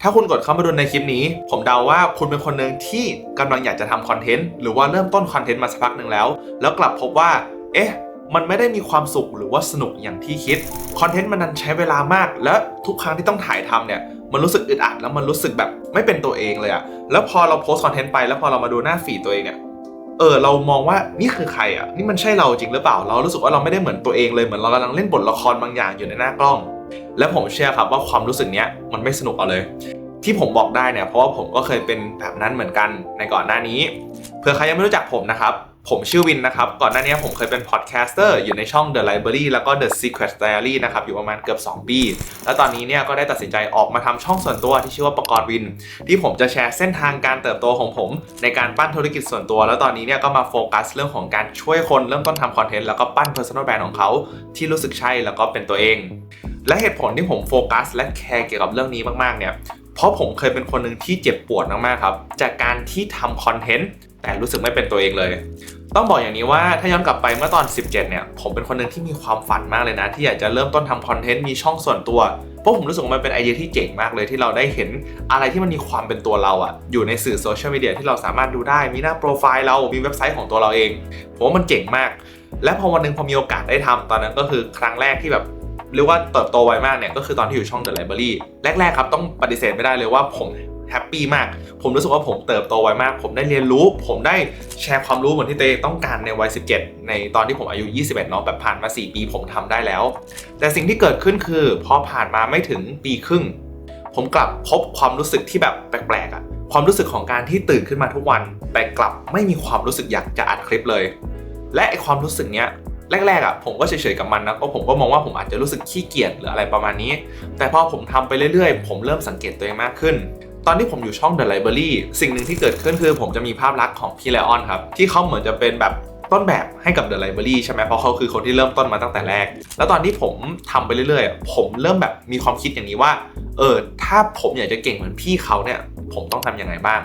ถ้าคุณกดเข้ามาดูในคลิปนี้ผมเดาว่าคุณเป็นคนหนึ่งที่กำลังอยากจะทำคอนเทนต์หรือว่าเริ่มต้นคอนเทนต์มาสักพักหนึ่งแล้วกลับพบว่ามันไม่ได้มีความสุขหรือว่าสนุกอย่างที่คิดคอนเทนต์มันนั้นใช้เวลามากและทุกครั้งที่ต้องถ่ายทำเนี่ยมันรู้สึกอึดอัดแล้วมันรู้สึกแบบไม่เป็นตัวเองเลยอะแล้วพอเราโพสต์คอนเทนต์ไปแล้วพอเรามาดูหน้าฟีดตัวเองเนี่ยเรามองว่านี่คือใครอ่ะนี่มันใช่เราจริงหรือเปล่าเรารู้สึกว่าเราไม่ได้เหมือนตัวเองเลยเหมือนเรากำลังเล่นบทละครบางอย่างอยู่ในหน้ากล้องและผมเชื่อครับว่าความรู้สึกเนี้ยมันไม่สนุกเอาเลยที่ผมบอกได้เนี่ยเพราะว่าผมก็เคยเป็นแบบนั้นเหมือนกันในก่อนหน้านี้เผื่อใครยังไม่รู้จักผมนะครับผมชื่อวินนะครับก่อนหน้านี้ผมเคยเป็นพอดแคสเตอร์อยู่ในช่อง The Library แล้วก็ The Secret Diary นะครับอยู่ประมาณเกือบ2 ปีแล้วตอนนี้เนี่ยก็ได้ตัดสินใจออกมาทำช่องส่วนตัวที่ชื่อว่าปกรณ์วินที่ผมจะแชร์เส้นทางการเติบโตของผมในการปั้นธุรกิจส่วนตัวแล้วตอนนี้เนี่ยก็มาโฟกัสเรื่องของการช่วยคนเริ่มต้นทำคอนเทนต์แล้วก็ปั้น Personal Brand ของเขาที่รู้สึกใช่แล้วก็เป็นตัวเองและเหตุผลที่ผมโฟกัสและแคร์เกี่ยวกับเรื่องนี้มากๆเนี่ยเพราะผมเคยเป็นคนหนึ่งที่เจ็บปวดมากๆครับจากการที่ทำคอนเทนต์แต่รู้สึกไม่เป็นตัวเองเลยต้องบอกอย่างนี้ว่าถ้าย้อนกลับไปเมื่อตอน17เนี่ยผมเป็นคนหนึ่งที่มีความฝันมากเลยนะที่อยากจะเริ่มต้นทำคอนเทนต์มีช่องส่วนตัวเพราะผมรู้สึกว่ามันเป็นไอเดียที่เจ๋งมากเลยที่เราได้เห็นอะไรที่มันมีความเป็นตัวเราอะอยู่ในสื่อโซเชียลมีเดียที่เราสามารถดูได้มีหน้าโปรไฟล์เรามีเว็บไซต์ของตัวเราเองผมว่ามันเจ๋งมากและพอวันนึงพอมีโอกาสได้ทำตอนนั้นก็คือครั้งแรกที่แบบเรียกว่าเติบโตไวมากเนี่ยก็คือตอนที่อยู่ช่อง The Library แรกๆครับต้องปฏิเสธไม่ได้เลยว่าผมแฮปปี้มากผมรู้สึกว่าผมเติบโตไวมากผมได้เรียนรู้ผมได้แชร์ความรู้เหมือนที่ตัวเองต้องการในวัย17ในตอนที่ผมอายุ21เนาะแบบผ่านมา4 ปีผมทำได้แล้วแต่สิ่งที่เกิดขึ้นคือพอผ่านมาไม่ถึงปีครึ่งผมกลับพบความรู้สึกที่แบบแปลกๆอะความรู้สึกของการที่ตื่นขึ้นมาทุกวันแต่กลับไม่มีความรู้สึกอยากจะอัดคลิปเลยและไอความรู้สึกเนี้ยแรกๆอ่ะผมก็เฉยๆกับมันนะเพราะผมก็มองว่าผมอาจจะรู้สึกขี้เกียจหรืออะไรประมาณนี้แต่พอผมทำไปเรื่อยๆผมเริ่มสังเกตตัวเองมากขึ้นตอนที่ผมอยู่ช่อง The Library สิ่งหนึ่งที่เกิดขึ้นคือผมจะมีภาพลักษณ์ของพี่ไลออนครับที่เขาเหมือนจะเป็นแบบต้นแบบให้กับ The Library ใช่ไหมเพราะเขาคือคนที่เริ่มต้นมาตั้งแต่แรกแล้วตอนที่ผมทำไปเรื่อยๆผมเริ่มแบบมีความคิดอย่างนี้ว่าถ้าผมอยากจะเก่งเหมือนพี่เขาเนี่ยผมต้องทำยังไงบ้าง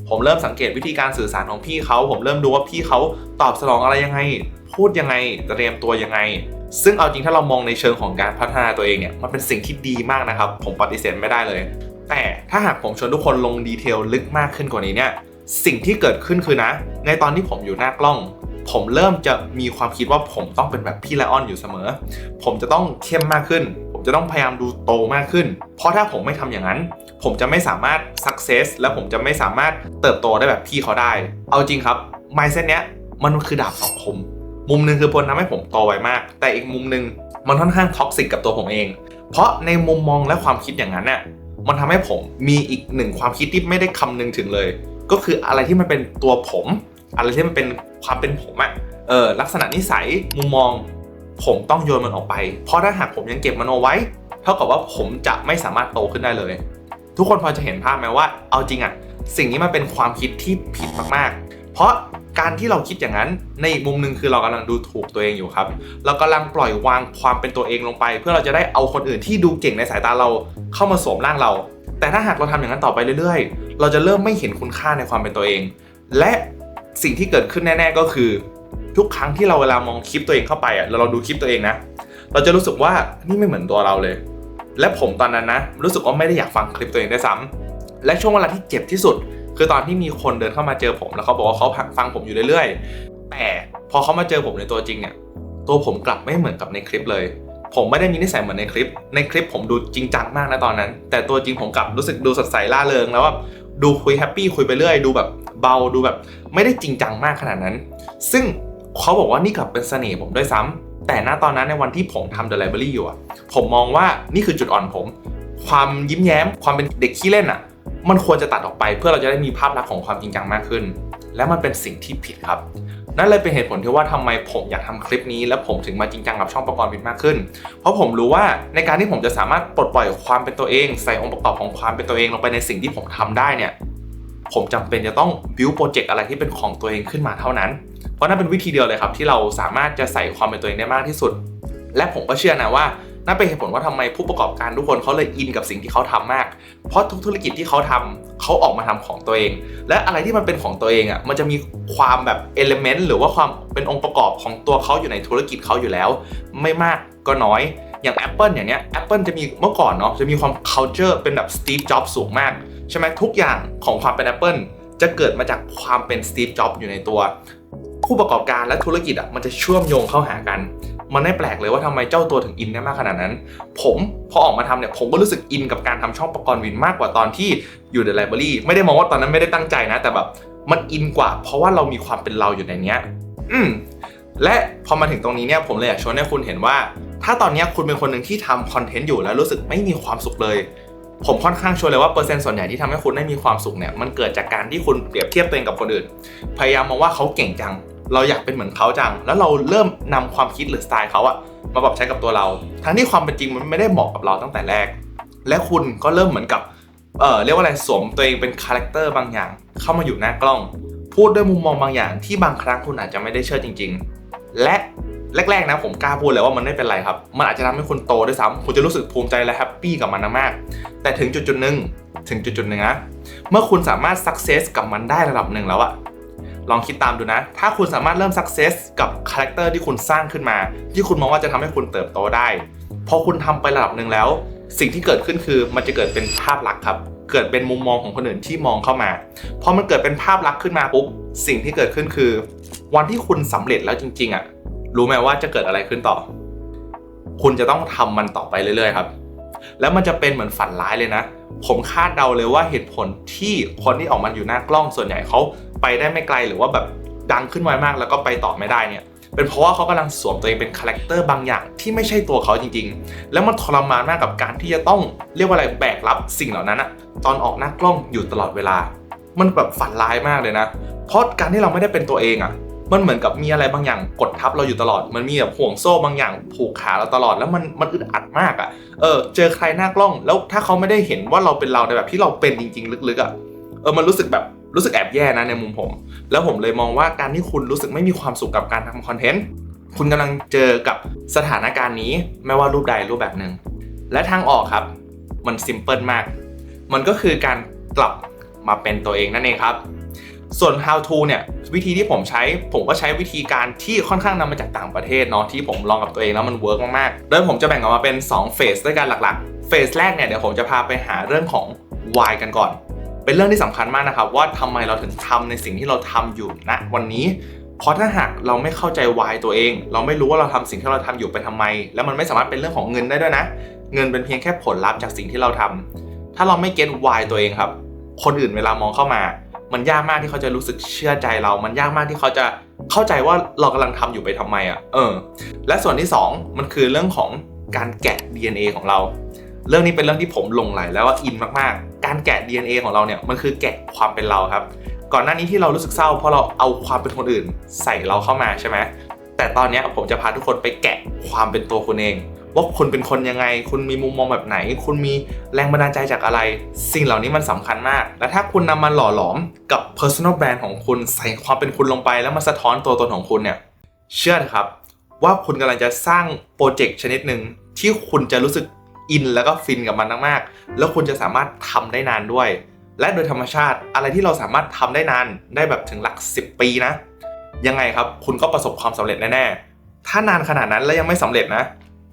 ผมเริ่มสังเกตวิธีการสื่อสารของพี่เขาผมเริ่มดูว่าพี่เขาตอบสนองอะไรยังไงพูดยังไงเตรียมตัวยังไงซึ่งเอาจริงถ้าเรามองในเชิงของการพัฒนาตัวเองเนี่ยมันเป็นสิ่งที่ดีมากนะครับผมปฏิเสธไม่ได้เลยแต่ถ้าหากผมชวนทุกคนลงดีเทลลึกมากขึ้นกว่านี้เนี่ยสิ่งที่เกิดขึ้นคือนะในตอนที่ผมอยู่หน้ากล้องผมเริ่มจะมีความคิดว่าผมต้องเป็นแบบพี่ไลออนอยู่เสมอผมจะต้องเข้มมากขึ้นผมจะต้องพยายามดูโตมากขึ้นเพราะถ้าผมไม่ทำอย่างนั้นผมจะไม่สามารถ success และผมจะไม่สามารถเติบโตได้แบบพี่เขาได้เอาจริงครับ mindset เนี้ยมันคือดาบสองคมมุมนึงคือผลทำให้ผมโตไวมากแต่อีกมุมนึงมันค่อนข้างท็อกซิกกับตัวผมเองเพราะในมุมมองและความคิดอย่างนั้นเนี่ยมันทำให้ผมมีอีกหนึ่งความคิดที่ไม่ได้คำนึงถึงเลยก็คืออะไรที่มันเป็นตัวผมอะไรที่มันเป็นความเป็นผมอะลักษณะนิสัยมุมมองผมต้องโยนมันออกไปเพราะถ้าหากผมยังเก็บมันเอาไว้เท่ากับว่าผมจะไม่สามารถโตขึ้นได้เลยทุกคนพอจะเห็นภาพไหมว่าเอาจริงอะสิ่งนี้มันเป็นความคิดที่ผิดมากๆเพราะการที่เราคิดอย่างนั้นในอีกมุมนึงคือเรากำลังดูถูกตัวเองอยู่ครับเรากำลังปล่อยวางความเป็นตัวเองลงไปเพื่อเราจะได้เอาคนอื่นที่ดูเก่งในสายตาเราเข้ามาสวมร่างเราแต่ถ้าหากเราทำอย่างนั้นต่อไปเรื่อยๆเราจะเริ่มไม่เห็นคุณค่าในความเป็นตัวเองและสิ่งที่เกิดขึ้นแน่ๆก็คือทุกครั้งที่เราเวลามองคลิปตัวเองเข้าไปเราดูคลิปตัวเองนะเราจะรู้สึกว่านี่ไม่เหมือนตัวเราเลยและผมตอนนั้นนะรู้สึกว่าไม่ได้อยากฟังคลิปตัวเองด้วยซ้ำและช่วงเวลาที่เจ็บที่สุดคือตอนที่มีคนเดินเข้ามาเจอผมแล้วเขาบอกว่าเขาฟังผมอยู่เรื่อยๆแต่พอเขามาเจอผมในตัวจริงเนี่ยตัวผมกลับไม่เหมือนกับในคลิปเลยผมไม่ได้มีนิสัยเหมือนในคลิปผมดูจริงจังมากนะตอนนั้นแต่ตัวจริงผมกลับรู้สึกดูสดใสร่าเริงแล้วว่าดูคุยแฮปปี้คุยไปเรื่อยดูแบบเบาดูแบบไม่ได้จริงจังมากขนาดนั้นซึ่งเขาบอกว่านี่กลับเป็นเสน่ห์ผมด้วยซ้ำแต่ณตอนนั้นในวันที่ผมทำ The Library อยู่ผมมองว่านี่คือจุดอ่อนผมความยิ้มแย้มความเป็นเด็กขี้เล่นมันควรจะตัดออกไปเพื่อเราจะได้มีภาพลักษณ์ของความจริงจังมากขึ้นและมันเป็นสิ่งที่ผิดครับนั่นเลยเป็นเหตุผลที่ว่าทำไมผมอยากทำคลิปนี้และผมถึงมาจริงจังกับช่องปกรณ์วินมากขึ้นเพราะผมรู้ว่าในการที่ผมจะสามารถปลดปล่อยความเป็นตัวเองใส่องค์ประกอบของความเป็นตัวเองลงไปในสิ่งที่ผมทำได้เนี่ยผมจำเป็นจะต้องบิวโปรเจกต์อะไรที่เป็นของตัวเองขึ้นมาเท่านั้นเพราะนั่นเป็นวิธีเดียวเลยครับที่เราสามารถจะใส่ความเป็นตัวเองได้มากที่สุดและผมก็เชื่อนะว่านั่นเป็นเหตุผลว่าทำไมผู้ประกอบการทุกคนเขาเลยอินกับสิ่งที่เขาทำมากเพราะทุกธุรกิจที่เขาทำเขาออกมาทำของตัวเองและอะไรที่มันเป็นของตัวเองมันจะมีความแบบเอลิเมนต์หรือว่าความเป็นองค์ประกอบของตัวเขาอยู่ในธุรกิจเขาอยู่แล้วไม่มากก็น้อย อย่าง Apple อย่างเนี้ย Apple จะมีเมื่อก่อนเนาะจะมีความ culture เป็นแบบ Steve Jobs สูงมากใช่ไหมทุกอย่างของความเป็น Apple จะเกิดมาจากความเป็น Steve Jobs อยู่ในตัวผู้ประกอบการและธุรกิจมันจะเชื่อมโยงเข้าหากันมันไม่แปลกเลยว่าทำไมเจ้าตัวถึงอินได้มากขนาดนั้นผมพอออกมาทำเนี่ยผมก็รู้สึกอินกับการทำช่องประกรณ์วินมากกว่าตอนที่อยู่ในไลบรารีไม่ได้มองว่าตอนนั้นไม่ได้ตั้งใจนะแต่แบบมันอินกว่าเพราะว่าเรามีความเป็นเราอยู่ในเนี้ยและพอมาถึงตรงนี้เนี่ยผมเลยอยากชวนให้คุณเห็นว่าถ้าตอนนี้คุณเป็นคนหนึ่งที่ทำคอนเทนต์อยู่แล้วรู้สึกไม่มีความสุขเลยผมค่อนข้างชัวร์เลยว่าเปอร์เซ็นต์ส่วนใหญ่ที่ทำให้คุณได้มีความสุขเนี่ยมันเกิดจากการที่คุณเปรียบเทียบตัวเองกับคนอื่นพยายามมองว่าเขาเก่งจังเราอยากเป็นเหมือนเขาจังแล้วเราเริ่มนำความคิดหรือสไตล์เขามาปรับใช้กับตัวเราทั้งที่ความเป็นจริงมันไม่ได้เหมาะกับเราตั้งแต่แรกและคุณก็เริ่มเหมือนกับเรียกว่าอะไรสวมตัวเองเป็นคาแรคเตอร์บางอย่างเข้ามาอยู่หน้ากล้องพูดด้วยมุมมองบางอย่างที่บางครั้งคุณอาจจะไม่ได้เชื่อจริงๆและแรกๆนะผมกล้าพูดเลยว่ามันไม่เป็นไรครับมันอาจจะทำให้คุณโตด้วยซ้ำคุณจะรู้สึกภูมิใจและแฮปปี้กับมันมากแต่ถึงจุดๆหนึ่งนะเมื่อคุณสามารถสักเซสกับมันได้ระดับหนึ่งแล้วลองคิดตามดูนะถ้าคุณสามารถเริ่มสักเซสกับคาแรคเตอร์ที่คุณสร้างขึ้นมาที่คุณมองว่าจะทำให้คุณเติบโตได้พอคุณทำไประดับหนึ่งแล้วสิ่งที่เกิดขึ้นคือมันจะเกิดเป็นภาพลักษณ์ครับเกิดเป็นมุมมองของคนอื่นที่มองเข้ามาพอมันเกิดเป็นภาพลักษณ์ขึ้นมาปุ๊บสิ่งที่เกิดขึ้นคือวันที่คุณสำเร็จแล้วจริงๆรู้ไหมว่าจะเกิดอะไรขึ้นต่อคุณจะต้องทำมันต่อไปเรื่อยๆครับแล้วมันจะเป็นเหมือนฝันร้ายเลยนะผมคาดเดาเลยว่าเหตุผลที่คนที่ออกมาอยู่หน้ากล้องส่วนใหญ่เขาไปได้ไม่ไกลหรือว่าแบบดังขึ้นไวมากแล้วก็ไปต่อไม่ได้เนี่ยเป็นเพราะว่าเขากำลังสวมตัวเองเป็นคาแรคเตอร์บางอย่างที่ไม่ใช่ตัวเขาจริงๆแล้วมันทรมานมากกับการที่จะต้องเรียกว่าอะไรแบกรับสิ่งเหล่านั้นตอนออกหน้ากล้องอยู่ตลอดเวลามันแบบฝันร้ายมากเลยนะเพราะการที่เราไม่ได้เป็นตัวเองมันเหมือนกับมีอะไรบางอย่างกดทับเราอยู่ตลอดมันมีแบบห่วงโซ่บางอย่างผูกขาเราตลอดแล้วมันอึดอัดมากเจอใครหน้ากล้องแล้วถ้าเขาไม่ได้เห็นว่าเราเป็นเราในแบบที่เราเป็นจริงๆลึกๆมันรู้สึกแอบแย่นะในมุมผมแล้วผมเลยมองว่าการที่คุณรู้สึกไม่มีความสุขกับการทำคอนเทนต์คุณกำลังเจอกับสถานการณ์นี้ไม่ว่ารูปใดรูปแบบหนึ่งและทางออกครับมันซิมเพิลมากมันก็คือการกลับมาเป็นตัวเองนั่นเองครับส่วน how to เนี่ยวิธีที่ผมก็ใช้วิธีการที่ค่อนข้างนำมาจากต่างประเทศเนาะที่ผมลองกับตัวเองแล้วมันเวิร์กมากๆโดยผมจะแบ่งออกมาเป็น2เฟสด้วยกันหลักๆเฟสแรกเนี่ยเดี๋ยวผมจะพาไปหาเรื่องของ why กันก่อนเป็นเรื่องที่สำคัญมากนะครับว่าทำไมเราถึงทำในสิ่งที่เราทำอยู่ณวันนี้เพราะถ้าหากเราไม่เข้าใจ why ตัวเองเราไม่รู้ว่าเราทำสิ่งที่เราทำอยู่ไปทำไมแล้วมันไม่สามารถเป็นเรื่องของเงินได้ด้วยนะเงินเป็นเพียงแค่ผลลัพธ์จากสิ่งที่เราทำถ้าเราไม่เก็ต why ตัวเองครับคนอื่นเวลามองเข้ามามันยากมากที่เขาจะรู้สึกเชื่อใจเรามันยากมากที่เขาจะเข้าใจว่าเรากำลังทำอยู่ไปทำไมและส่วนที่2มันคือเรื่องของการแกะ DNA ของเราเรื่องนี้เป็นเรื่องที่ผมหลงใหลแล้วว่าอินมากๆการแกะ DNA ของเราเนี่ยมันคือแกะความเป็นเราครับก่อนหน้านี้ที่เรารู้สึกเศร้าเพราะเราเอาความเป็นคนอื่นใส่เราเข้ามาใช่ไหมแต่ตอนนี้ผมจะพาทุกคนไปแกะความเป็นตัวคุณเองว่าคุณเป็นคนยังไงคุณมีมุมมองแบบไหนคุณมีแรงบันดาลใจจากอะไรสิ่งเหล่านี้มันสำคัญมากและถ้าคุณนำมาหล่อหลอมกับ personal brand ของคุณใส่ความเป็นคุณลงไปแล้วมาสะท้อนตัวตนของคุณเนี่ยเชื่อครับว่าคุณกำลังจะสร้างโปรเจกต์ชนิดหนึ่งที่คุณจะรู้สึกอินแล้วก็ฟินกับมันมากๆแล้วคุณจะสามารถทำได้นานด้วยและโดยธรรมชาติอะไรที่เราสามารถทำได้นานได้แบบถึงหลัก10 ปีนะยังไงครับคุณก็ประสบความสำเร็จแน่ๆถ้านานขนาดนั้นแล้วยังไม่สำเร็จนะ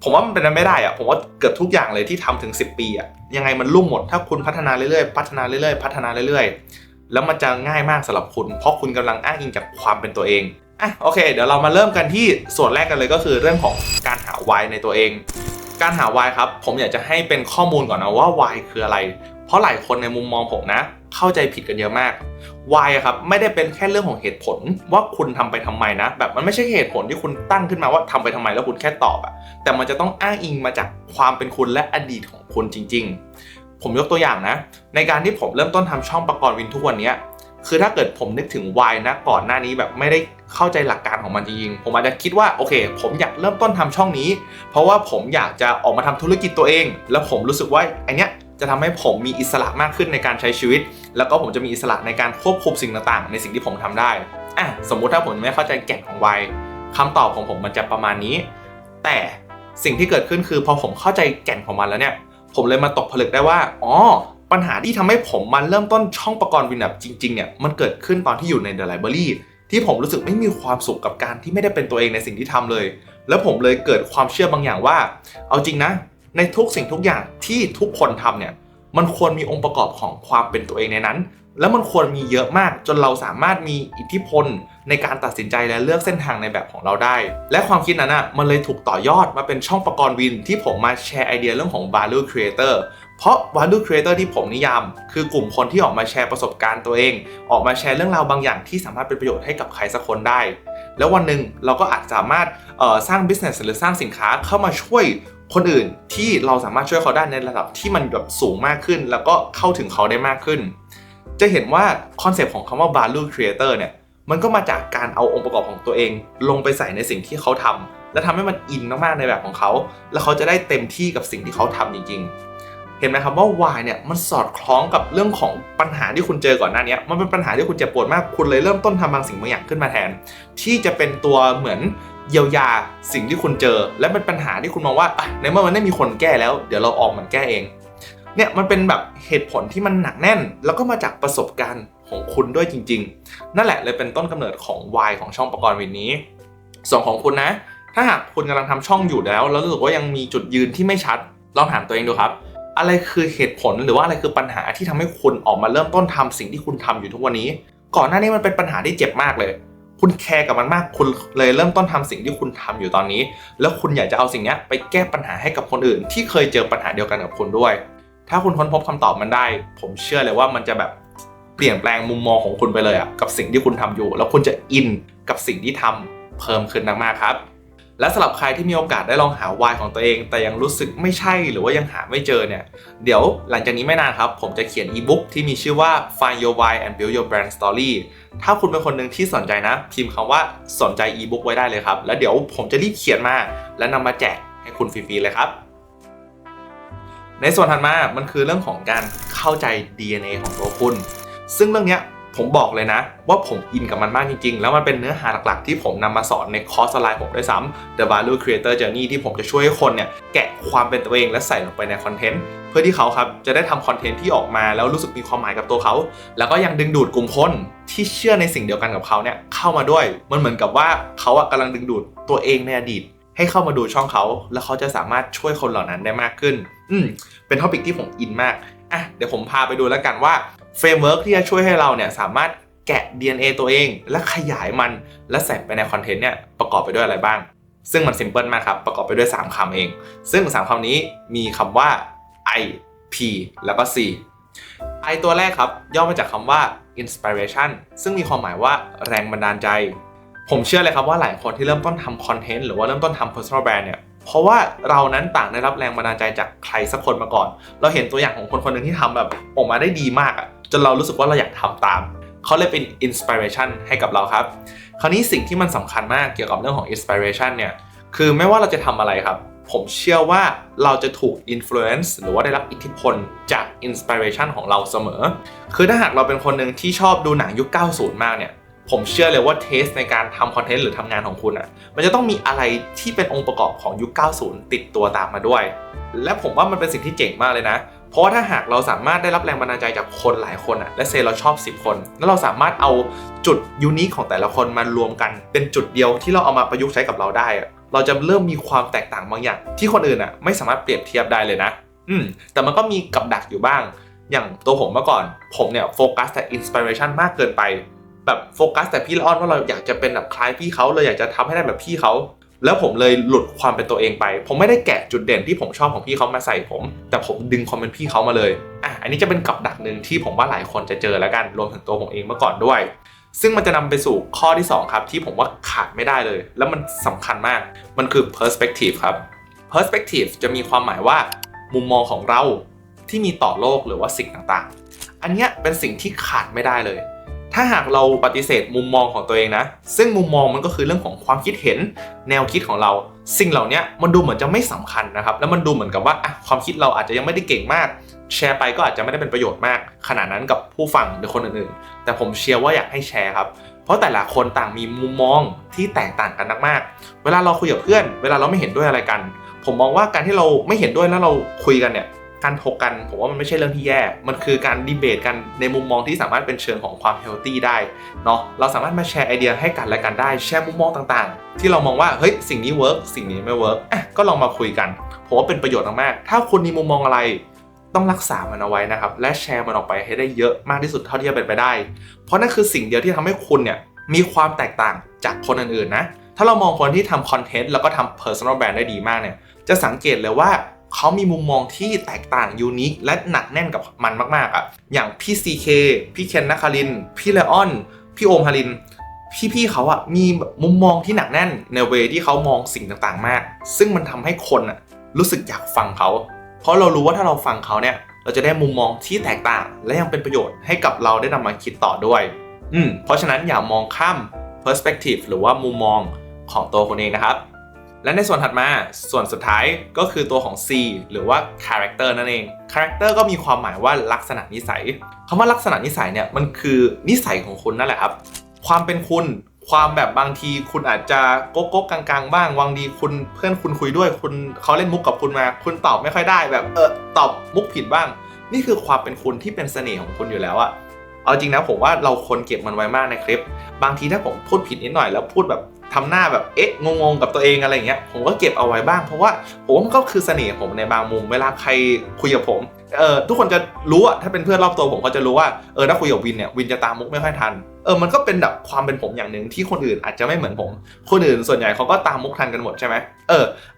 ผมว่ามันเป็นไปไม่ได้ผมว่าเกือบทุกอย่างเลยที่ทำถึง10 ปียังไงมันลุ่มหมดถ้าคุณพัฒนาเรื่อยๆพัฒนาเรื่อยๆแล้วมันจะง่ายมากสำหรับคุณเพราะคุณกำลังอ้างอิงจากความเป็นตัวเองโอเคเดี๋ยวเรามาเริ่มกันที่ส่วนแรกกันเลยก็คือเรื่องของการหา why ในตัวเองการหา why ครับผมอยากจะให้เป็นข้อมูลก่อนนะว่า why คืออะไรเพราะหลายคนในมุมมองผมนะเข้าใจผิดกันเยอะมาก why ครับไม่ได้เป็นแค่เรื่องของเหตุผลว่าคุณทำไปทำไมนะแบบมันไม่ใช่เหตุผลที่คุณตั้งขึ้นมาว่าทำไปทำไมแล้วคุณแค่ตอบแต่มันจะต้องอ้างอิงมาจากความเป็นคุณและอดีตของคุณจริงๆผมยกตัวอย่างนะในการที่ผมเริ่มต้นทำช่องประกรณ์วินทุกวันนี้คือถ้าเกิดผมนึกถึง why นะก่อนหน้านี้แบบไม่ได้เข้าใจหลักการของมันจริงๆผมอาจจะคิดว่าโอเคผมอยากเริ่มต้นทำช่องนี้เพราะว่าผมอยากจะออกมาทำธุรกิจตัวเองแล้วผมรู้สึกว่าไอเนี้ยจะทำให้ผมมีอิสระมากขึ้นในการใช้ชีวิตแล้วก็ผมจะมีอิสระในการควบคุมสิ่งต่างๆในสิ่งที่ผมทำได้สมมุติถ้าผมไม่เข้าใจแก่นของ why คำตอบของผมมันจะประมาณนี้แต่สิ่งที่เกิดขึ้นคือพอผมเข้าใจแก่นของมันแล้วเนี่ยผมเลยมาตกผลึกได้ว่าปัญหาที่ทำให้ผมมาเริ่มต้นช่องประกรณ์วินแบบจริงๆเนี่ยมันเกิดขึ้นตอนที่อยู่ใน The Library ที่ผมรู้สึกไม่มีความสุขกับการที่ไม่ได้เป็นตัวเองในสิ่งที่ทำเลยแล้วผมเลยเกิดความเชื่อบางอย่างว่าเอาจริงนะในทุกสิ่งทุกอย่างที่ทุกคนทำเนี่ยมันควรมีองค์ประกอบของความเป็นตัวเองในนั้นแล้วมันควรมีเยอะมากจนเราสามารถมีอิทธิพลในการตัดสินใจและเลือกเส้นทางในแบบของเราได้และความคิดนั้นมันเลยถูกต่อยอดมาเป็นช่องประกรณ์วินที่ผมมาแชร์ไอเดียเรื่องของ value creator เพราะ value creator ที่ผมนิยามคือกลุ่มคนที่ออกมาแชร์ประสบการณ์ตัวเองออกมาแชร์เรื่องราวบางอย่างที่สามารถเป็นประโยชน์ให้กับใครสักคนได้แล้ววันหนึ่งเราก็อาจสามารถสร้าง business หรือสร้างสินค้าเข้ามาช่วยคนอื่นที่เราสามารถช่วยเขาได้ในระดับที่มันแบบสูงมากขึ้นแล้วก็เข้าถึงเขาได้มากขึ้นจะเห็นว่าคอนเซปต์ของคำว่า value creator เนี่ยมันก็มาจากการเอาองค์ประกอบของตัวเองลงไปใส่ในสิ่งที่เขาทำและทำให้มันอินมากๆในแบบของเขาแล้วเขาจะได้เต็มที่กับสิ่งที่เขาทำจริงๆเห็นไหมครับว่า why เนี่ยมันสอดคล้องกับเรื่องของปัญหาที่คุณเจอก่อนหน้านี้มันเป็นปัญหาที่คุณเจ็บปวดมากคุณเลยเริ่มต้นทำบางสิ่งบางอย่างขึ้นมาแทนที่จะเป็นตัวเหมือนเยียวยาสิ่งที่คุณเจอและเป็นปัญหาที่คุณมองว่าในเมื่อมันไม่มีคนแก้แล้วเดี๋ยวเราออกมันแก้เองเนี่ยมันเป็นแบบเหตุผลที่มันหนักแน่นแล้วก็มาจากประสบการณ์ของคุณด้วยจริงๆนั่นแหละเลยเป็นต้นกำเนิดของ why ของช่องประกรณ์วินนี้ส่วนของคุณนะถ้าหากคุณกำลังทำช่องอยู่แล้วรู้สึกว่ายังมีจุดยืนที่ไม่ชัดลองถามตัวเองดูครับอะไรคือเหตุผลหรือว่าอะไรคือปัญหาที่ทำให้คุณออกมาเริ่มต้นทำสิ่งที่คุณทำอยู่ทุกวันนี้ก่อนหน้านี้มันเป็นปัญหาที่เจ็บมากเลยคุณแคร์กับมันมากคุณเลยเริ่มต้นทำสิ่งที่คุณทำอยู่ตอนนี้แล้วคุณอยากจะเอาสิ่งนี้ไปแก้ปัญหาให้กับคนอื่นที่เคยเจอปัญหาเดียวกันกับคุณด้วยถ้าคุณค้นพบคำตอบมันได้ผมเชื่อเลยว่ามันจะแบบเปลี่ยนแปลงมุมมองของคุณไปเลยกับสิ่งที่คุณทำอยู่แล้วคุณจะอินกับสิ่งที่ทำเพิ่มขึ้นมากๆครับและสำหรับใครที่มีโอกาสได้ลองหา why ของตัวเองแต่ยังรู้สึกไม่ใช่หรือว่ายังหาไม่เจอเนี่ยเดี๋ยวหลังจากนี้ไม่นานครับผมจะเขียนอีบุ๊กที่มีชื่อว่า Find Your Why and Build Your Brand Story ถ้าคุณเป็นคนหนึ่งที่สนใจนะพิมพ์คำว่าสนใจอีบุ๊กไว้ได้เลยครับแล้วเดี๋ยวผมจะรีบเขียนมาและนำมาแจกให้คุณฟรีๆเลยครับในส่วนถัดมามันคือเรื่องของการเข้าใจ DNA ของตัวคุณซึ่งเรื่องนี้ผมบอกเลยนะว่าผมอินกับมันมากจริงๆแล้วมันเป็นเนื้อหาหลักๆที่ผมนำมาสอนในคอร์สออนไลน์ผมด้วยซ้ำ The Value Creator Journey ที่ผมจะช่วยให้คนเนี่ยแกะความเป็นตัวเองและใส่ลงไปในคอนเทนต์เพื่อที่เขาครับจะได้ทำคอนเทนต์ที่ออกมาแล้วรู้สึกมีความหมายกับตัวเขาแล้วก็ยังดึงดูดกลุ่มคนที่เชื่อในสิ่งเดียวกันกับเขาเนี่ยเข้ามาด้วยมันเหมือนกับว่าเขากำลังดึงดูดตัวเองในอดีตให้เข้ามาดูช่องเขาแล้วเขาจะสามารถช่วยคนเหล่านั้นได้มากขึ้นเป็นท็อปิกที่ผมอินมากเดี๋ยวผมพาไปดูแล้วกันว่าเฟรมเวิร์กที่จะช่วยให้เราเนี่ยสามารถแกะ DNA ตัวเองและขยายมันและใส่ไปในคอนเทนต์เนี่ยประกอบไปด้วยอะไรบ้างซึ่งมันซิมเพิลมากครับประกอบไปด้วย3คำเองซึ่ง3คำนี้มีคำว่า I P แล้วก็ C I ตัวแรกครับย่อมาจากคำว่า inspiration ซึ่งมีความหมายว่าแรงบันดาลใจผมเชื่อเลยครับว่าหลายคนที่เริ่มต้นทำคอนเทนต์หรือว่าเริ่มต้นทำ personal brand เนี่ยเพราะว่าเรานั้นต่างได้รับแรงบันดาลใจจากใครสักคนมาก่อนเราเห็นตัวอย่างของคนคนหนึ่งที่ทำแบบออกมาได้ดีมากจนเรารู้สึกว่าเราอยากทำตามเขาเลยเป็น inspiration ให้กับเราครับคราวนี้สิ่งที่มันสำคัญมากเกี่ยวกับเรื่องของ inspiration เนี่ยคือไม่ว่าเราจะทำอะไรครับผมเชื่อว่าเราจะถูก influence หรือว่าได้รับอิทธิพลจาก inspiration ของเราเสมอคือถ้าหากเราเป็นคนหนึ่งที่ชอบดูหนังยุค 90 มากเนี่ยผมเชื่อเลยว่าเทสในการทำคอนเทนต์หรือทำงานของคุณมันจะต้องมีอะไรที่เป็นองค์ประกอบของยุค 90 ติดตัวตามมาด้วยและผมว่ามันเป็นสิ่งที่เจ๋งมากเลยนะเพราะว่าถ้าหากเราสามารถได้รับแรงบันดาลใจจากคนหลายคนและเซเราชอบ10คนแล้วเราสามารถเอาจุดยูนิคของแต่ละคนมารวมกันเป็นจุดเดียวที่เราเอามาประยุกต์ใช้กับเราได้เราจะเริ่มมีความแตกต่างบางอย่างที่คนอื่นไม่สามารถเปรียบเทียบได้เลยนะแต่มันก็มีกับดักอยู่บ้างอย่างตัวผมเมื่อก่อนผมเนี่ยโฟกัสแต่อินสปิเรชันมากเกินไปแบบโฟกัสแต่พี่ละอ้อนว่าเราอยากจะเป็นแบบคล้ายพี่เขาเลยอยากจะทำให้ได้แบบพี่เขาแล้วผมเลยหลุดความเป็นตัวเองไปผมไม่ได้แกะจุดเด่นที่ผมชอบของพี่เขามาใส่ผมแต่ผมดึงความเป็นพี่เขามาเลยอันนี้จะเป็นกับดักหนึ่งที่ผมว่าหลายคนจะเจอแล้วกันรวมถึงตัวผมเองเมื่อก่อนด้วยซึ่งมันจะนำไปสู่ข้อที่2ครับที่ผมว่าขาดไม่ได้เลยแล้วมันสำคัญมากมันคือ perspective ครับ perspective จะมีความหมายว่ามุมมองของเราที่มีต่อโลกหรือว่าสิ่งต่างๆอันนี้เป็นสิ่งที่ขาดไม่ได้เลยถ้าหากเราปฏิเสธมุมมองของตัวเองนะซึ่งมุมมองมันก็คือเรื่องของความคิดเห็นแนวคิดของเราสิ่งเหล่านี้มันดูเหมือนจะไม่สำคัญนะครับแล้วมันดูเหมือนกับว่าความคิดเราอาจจะยังไม่ได้เก่งมากแชร์ไปก็อาจจะไม่ได้เป็นประโยชน์มากขนาดนั้นกับผู้ฟังหรือคนอื่นๆแต่ผมเชื่อว่าอยากให้แชร์ครับเพราะแต่ละคนต่างมีมุมมองที่แตกต่างกันมากๆเวลาเราคุยกับเพื่อนเวลาเราไม่เห็นด้วยอะไรกันผมมองว่าการที่เราไม่เห็นด้วยแล้วเราคุยกันเนี่ย การถกกันผมว่ามันไม่ใช่เรื่องที่แย่มันคือการดีเบตกันในมุมมองที่สามารถเป็นเชิงของความเฮลตี้ได้เนาะเราสามารถมาแชร์ไอเดียให้กันและกันได้แชร์มุมมองต่างๆที่เรามองว่าเฮ้ยสิ่งนี้เวิร์กสิ่งนี้ไม่เวิร์กก็ลองมาคุยกันผมว่าเป็นประโยชน์มากๆถ้าคุณมีมุมมองอะไรต้องรักษามันเอาไว้นะครับและแชร์มันออกไปให้ได้เยอะมากที่สุดเท่าที่จะเป็นไปได้เพราะนั่นคือสิ่งเดียวที่ทำให้คุณเนี่ยมีความแตกต่างจากคนอื่นๆนะถ้าเรามองคนที่ทำคอนเทนต์แล้วก็ทำ personal brand ได้ดีมากเนี่ยจะสังเกตเลยว่าเขามีมุมมองที่แตกต่างยูนิคและหนักแน่นกับมันมากๆอ่ะอย่างพี่ CK พี่เคนนครินทร์พี่เลออนพี่โอมฮารินพี่เขาอ่ะมีมุมมองที่หนักแน่นในเวที่เขามองสิ่งต่างๆมากซึ่งมันทำให้คนอ่ะรู้สึกอยากฟังเขาเพราะเรารู้ว่าถ้าเราฟังเขาเนี่ยเราจะได้มุมมองที่แตกต่างและยังเป็นประโยชน์ให้กับเราได้นำมาคิดต่อด้วยเพราะฉะนั้นอย่ามองข้าม perspective หรือว่ามุมมองของตัวคุณเองนะครับและในส่วนถัดมาส่วนสุดท้ายก็คือตัวของ C หรือว่า character นั่นเอง character ก็มีความหมายว่าลักษณะนิสัยคำว่าลักษณะนิสัยเนี่ยมันคือนิสัยของคุณนั่นแหละครับความเป็นคุณความแบบบางทีคุณอาจจะโก๊กกลางๆบ้างวังดีคุณเพื่อนคุณคุยด้วยคุณเขาเล่นมุกกับคุณมาคุณตอบไม่ค่อยได้แบบตอบมุกผิดบ้างนี่คือความเป็นคุณที่เป็นเสน่ห์ของคุณอยู่แล้วอะเอาจริงนะผมว่าเราควรเก็บมันไว้มากในคลิปบางทีถ้าผมพูดผิดนิดหน่อยแล้วพูดแบบทำหน้าแบบงงๆกับตัวเองอะไรเงี้ยผมก็เก็บเอาไว้บ้างเพราะว่าผมมันก็คือเสน่ห์ผมในบางมุมเวลาใครคุยกับผมทุกคนจะรู้อะถ้าเป็นเพื่อนรอบตัวผมก็จะรู้ว่าถ้าคุยกับวินเนี่ยวินจะตามมุกไม่ค่อยทันมันก็เป็นแบบความเป็นผมอย่างหนึ่งที่คนอื่นอาจจะไม่เหมือนผมคนอื่นส่วนใหญ่เขาก็ตามมุกทันกันหมดใช่ไหม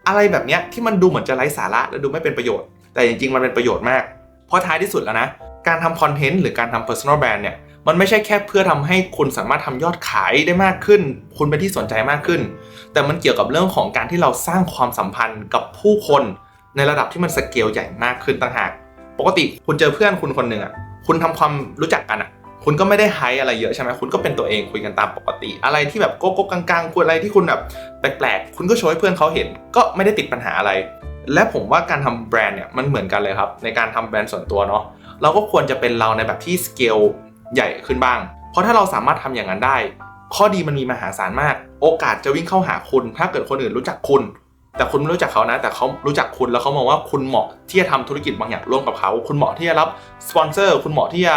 อะไรแบบเนี้ยที่มันดูเหมือนจะไร้สาระและดูไม่เป็นประโยชน์แต่จริงๆมันเป็นประโยชน์มากเพราะท้ายที่สุดแล้วนะการทำคอนเทนต์หรือการทำ personal brand เนี่ยมันไม่ใช่แค่เพื่อทำให้คุณสามารถทำยอดขายได้มากขึ้นคุณเป็นที่สนใจมากขึ้นแต่มันเกี่ยวกับเรื่องของการที่เราสร้างความสัมพันธ์กับผู้คนในระดับที่มันสเกลใหญ่มากขึ้นต่างหากปกติคุณเจอเพื่อนคุณคนหนึ่งอ่ะคุณทำความรู้จักกันอ่ะคุณก็ไม่ได้ไฮอะไรเยอะใช่ไหมคุณก็เป็นตัวเองคุยกันตามปกติอะไรที่แบบโก๊กกลางๆคุณอะไรที่คุณแบบแปลกๆคุณก็โชว์ให้เพื่อนเขาเห็นก็ไม่ได้ติดปัญหาอะไรและผมว่าการทำแบรนด์เนี่ยมันเหมือนกันเลยครับในการทำแบรนด์ส่วนตัวเนาะเราก็ควรจะเป็นเราในแบบที่สเกลใหญ่ขึ้นบ้างเพราะถ้าเราสามารถทำอย่างนั้นได้ข้อดีมันมีมหาศาลมากโอกาสจะวิ่งเข้าหาคุณถ้าเกิดคนอื่นรู้จักคุณแต่คุณไม่รู้จักเขานะแต่เขารู้จักคุณแล้วเขามองว่าคุณเหมาะที่จะทำธุรกิจบางอย่างร่วมกับเขาคุณเหมาะที่จะรับสปอนเซอร์คุณเหมาะที่จะ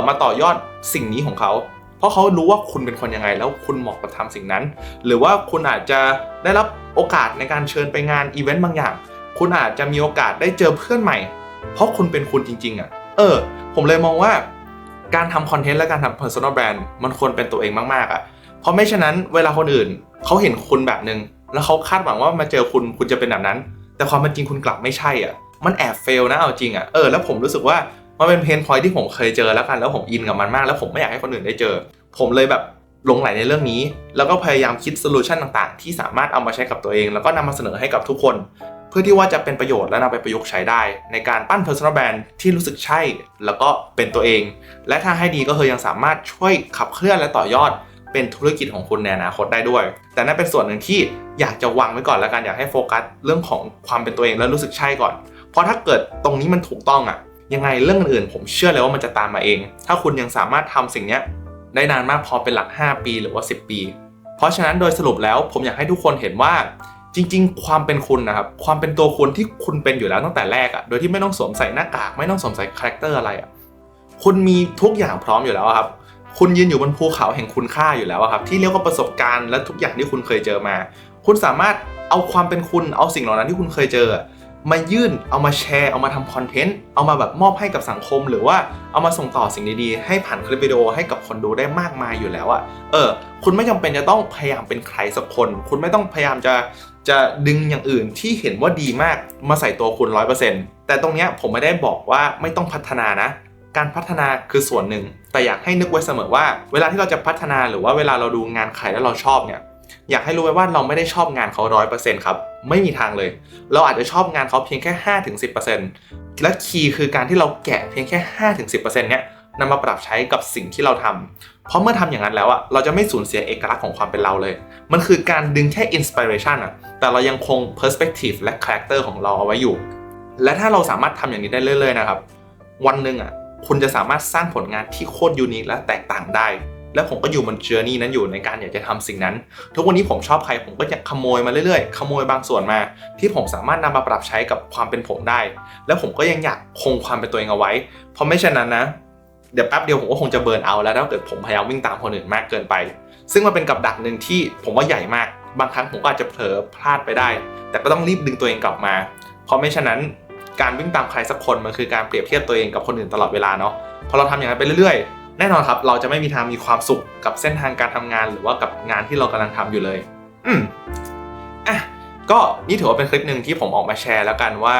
มาต่อยอดสิ่งนี้ของเขาเพราะเขารู้ว่าคุณเป็นคนยังไงแล้วคุณเหมาะกับทำสิ่งนั้นหรือว่าคุณอาจจะได้รับโอกาสในการเชิญไปงานอีเวนต์บางอย่างคุณอาจจะมีโอกาสได้เจอเพื่อนใหม่เพราะคุณเป็นคุณจริงๆผมเลยมองว่าการทำคอนเทนต์และการทำ personal brand มันควรเป็นตัวเองมากๆเพราะไม่ฉะนั้นเวลาคนอื่นเขาเห็นคุณแบบนึงแล้วเขาคาดหวังว่ามาเจอคุณจะเป็นแบบนั้นแต่ความเป็นจริงคุณกลับไม่ใช่มันแอบเฟลนะเอาจริงแล้วผมรู้สึกว่ามันเป็นเพนพอยท์ที่ผมเคยเจอแล้วกันแล้วผมอินกับมันมากแล้วผมไม่อยากให้คนอื่นได้เจอผมเลยแบบหลงไหลในเรื่องนี้แล้วก็พยายามคิดโซลูชันต่างๆที่สามารถเอามาใช้กับตัวเองแล้วก็นำมาเสนอให้กับทุกคนเพื่อที่ว่าจะเป็นประโยชน์และนำไปประยุกต์ใช้ได้ในการปั้น personal brand ที่รู้สึกใช่แล้วก็เป็นตัวเองและถ้าให้ดีก็คือยังสามารถช่วยขับเคลื่อนและต่อยอดเป็นธุรกิจของคุณในอนาคตได้ด้วยแต่นั่นเป็นส่วนหนึ่งที่อยากจะวางไว้ก่อนแล้วกันอยากให้โฟกัสเรื่องของความเป็นตัวเองและรู้สึกใช่ก่อนเพราะถ้าเกิดตรงนี้มันถูกต้องยังไงเรื่องอื่นผมเชื่อเลยว่ามันจะตามมาเองถ้าคุณยังสามารถทำสิ่งนี้ได้นานมากพอเป็นหลัก5ปีหรือว่า10ปีเพราะฉะนั้นโดยสรุปแล้วผมอยากให้ทุกคนเห็นว่าจริงๆความเป็นคุณนะครับความเป็นตัวคุณที่คุณเป็นอยู่แล้วตั้งแต่แรกโดยที่ไม่ต้องสวมใส่หน้ากากไม่ต้องสวมใส่คาแรคเตอร์อะไรคุณมีทุกอย่างพร้อมอยู่แล้วครับคุณยืนอยู่บนภูเขาแห่งคุณค่าอยู่แล้วครับที่เรียกว่าประสบการณ์และทุกอย่างที่คุณเคยเจอมาคุณสามารถเอาความเป็นคุณเอาสิ่งเหล่านั้นที่คุณเคยเจอมายื่นเอามาแชร์เอามาทำคอนเทนต์เอามาแบบมอบให้กับสังคมหรือว่าเอามาส่งต่อสิ่งดีๆให้ผ่านคลิปวิดีโอให้กับคนดูได้มากมายอยู่แล้วคุณไม่จำเป็นจะต้องพยายามเป็นใครสักคนคุณไม่ต้องพยายามจะดึงอย่างอื่นที่เห็นว่าดีมากมาใส่ตัวคุณ 100% แต่ตรงนี้ผมไม่ได้บอกว่าไม่ต้องพัฒนานะการพัฒนาคือส่วนหนึ่งแต่อยากให้นึกไว้เสมอว่าเวลาที่เราจะพัฒนาหรือว่าเวลาเราดูงานใครแล้วเราชอบเนี่ยอยากให้รู้ไว้ว่าเราไม่ได้ชอบงานเขา 100% ครับไม่มีทางเลยเราอาจจะชอบงานเขาเพียงแค่ 5-10% และคีย์คือการที่เราแกะเพียงแค่ 5-10% เนี่ยนำมาปรับใช้กับสิ่งที่เราทำเพราะเมื่อทำอย่างนั้นแล้วเราจะไม่สูญเสียเอกลักษณ์ของความเป็นเราเลยมันคือการดึงแค่ inspiration แต่เรายังคง perspective และ character ของเราเอาไว้อยู่และถ้าเราสามารถทำอย่างนี้ได้เรื่อยๆนะครับวันหนึ่งคุณจะสามารถสร้างผลงานที่โคตรยูนิคและแตกต่างได้ แล้วผมก็อยู่บนเจอร์นี่นั้นอยู่ในการอยากจะทำสิ่งนั้นทุกวันนี้ผมชอบใครผมก็จะขโมยมาเรื่อยๆขโมยบางส่วนมาที่ผมสามารถนำมาปรับใช้กับความเป็นผมได้แล้วผมก็ยังอยากคงความเป็นตัวเองเอาไว้เพราะไม่เช่นนั้นนะเดี๋ยวแป๊บเดียวผมก็คงจะเบิร์นเอาท์แล้วถ้าเกิดผมพยายามวิ่งตามคนอื่นมากเกินไปซึ่งมันเป็นกับดักหนึ่งที่ผมว่าใหญ่มากบางครั้งผมก็อาจจะเผลอพลาดไปได้แต่ก็ต้องรีบดึงตัวเองกลับมาเพราะไม่เช่นนั้นการวิ่งตามใครสักคนมันคือการเปรียบเทียบตัวเองกับคนอื่นตลอดเวลาเนาะพอเราทำอย่างนั้นไปเรื่อยๆแน่นอนครับเราจะไม่มีทางมีความสุขกับเส้นทางการทำงานหรือว่ากับงานที่เรากำลังทำอยู่เลยก็นี่ถือว่าเป็นคลิปหนึ่งที่ผมออกมาแชร์แล้วกันว่า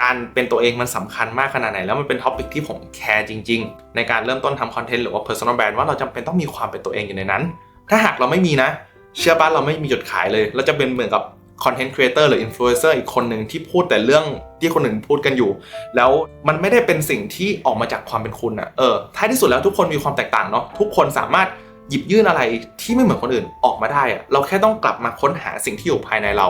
การเป็นตัวเองมันสำคัญมากขนาดไหนแล้วมันเป็นท็อปิกที่ผมแคร์จริงๆในการเริ่มต้นทำคอนเทนต์หรือว่า personal brand ว่าเราจำเป็นต้องมีความเป็นตัวเองอยู่ในนั้นถ้าหากเราไม่มีนะเชื่อป่ะเราไม่มีจุดขายเลยเราจะเป็นเหมือนกับคอนเทนต์ครีเอเตอร์หรืออินฟลูเอนเซอร์อีกคนหนึ่งที่พูดแต่เรื่องที่คนอื่นพูดกันอยู่แล้วมันไม่ได้เป็นสิ่งที่ออกมาจากความเป็นคุณอ่ะท้ายที่สุดแล้วทุกคนมีความแตกต่างเนาะทุกคนสามารถหยิบยื่นอะไรที่ไม่เหมือนคนอื่นออกมาได้อะเราแค่ต้องกลับมาค้นหาสิ่งที่อยู่ภายในเรา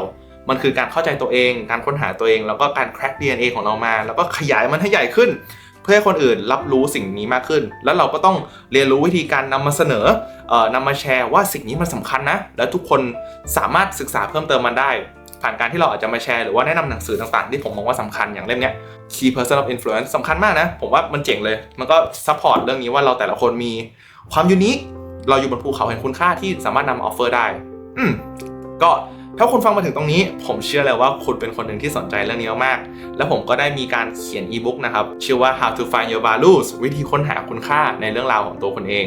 มันคือการเข้าใจตัวเองการค้นหาตัวเองแล้วก็การแคร็ก DNA ของเรามาแล้วก็ขยายมันให้ใหญ่ขึ้นเพื่อให้คนอื่นรับรู้สิ่งนี้มากขึ้นแล้วเราก็ต้องเรียนรู้วิธีการนำมาเสนอนำมาแชร์ว่าสิ่งนี้มันสำคัญนะแล้วทุกคนสามารถศึกษาเพิ่มเติมมันได้ผ่านการที่เราอาจจะมาแชร์หรือว่าแนะนำหนังสือต่างๆที่ผมมองว่าสำคัญอย่างเล่มเนี้ย Key Person of Influence สำคัญมากนะผมว่ามันเจ๋งเลยมันก็ซัพพอร์ตเรื่องนี้ว่าเราแต่ละคนมีความยูนิคเราอยู่บนภูเขาแห่งคุณค่าที่สามารถนำมาออฟเฟอร์ได้ก็ถ้าคุณฟังมาถึงตรงนี้ผมเชื่อเลยว่าคุณเป็นคนหนึ่งที่สนใจเรื่องนี้มากแล้วผมก็ได้มีการเขียนอีบุ๊กนะครับชื่อว่า How to Find Your Values วิธีค้นหาคุณค่าในเรื่องราวของตัวคุณเอง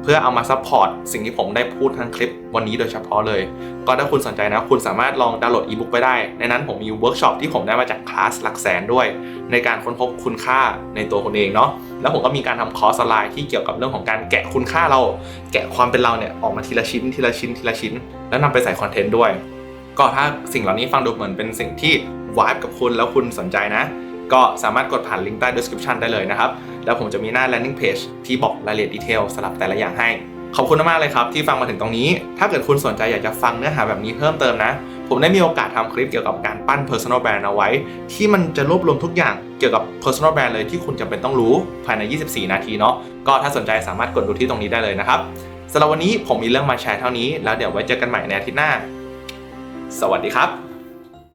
เพื่อเอามาซัพพอร์ตสิ่งที่ผมได้พูดทั้งคลิปวันนี้โดยเฉพาะเลยก็ถ้าคุณสนใจนะคุณสามารถลองดาวน์โหลดอีบุ๊กไปได้ในนั้นผมมีเวิร์กช็อปที่ผมได้มาจากคลาสหลักแสนด้วยในการค้นพบคุณค่าในตัวคุณเองเนาะแล้วผมก็มีการทำคอร์สออนไลน์ที่เกี่ยวกับเรื่องของการแกะคุณค่าเราแกะความเป็นเราเนี่ยออกมาทีละชิ้นทีละชิ้นทีละชิ้นแล้วนำไปใส่คอนเทนต์ด้วยก็ถ้าสิ่งเหล่านี้ฟังดูเหมือนเป็นสิ่งที่วายกับคุณแล้วคุณสนใจนะก็สามารถกดผ่านลิงก์ใต้ description ได้เลยนะครับแล้วผมจะมีหน้า landing page ที่บอกรายละเอียดดีเทลสำหรับแต่ละอย่างให้ขอบคุณมากเลยครับที่ฟังมาถึงตรงนี้ถ้าเกิดคุณสนใจอยากจะฟังเนื้อหาแบบนี้เพิ่มเติมนะผมได้มีโอกาสทำคลิปเกี่ยวกับการปั้น personal brand เอาไว้ที่มันจะรวบรวมทุกอย่างเกี่ยวกับ personal brand เลยที่คุณจำเป็นต้องรู้ภายใน24นาทีเนาะก็ถ้าสนใจสามารถกดดูที่ตรงนี้ได้เลยนะครับสำหรับวันนี้ผมมีเรื่องมาแชร์เท่านี้แล้วเดี๋ยวไว้เจอกันใหม่ในอาทิตย์หน้าสวัสดีครับ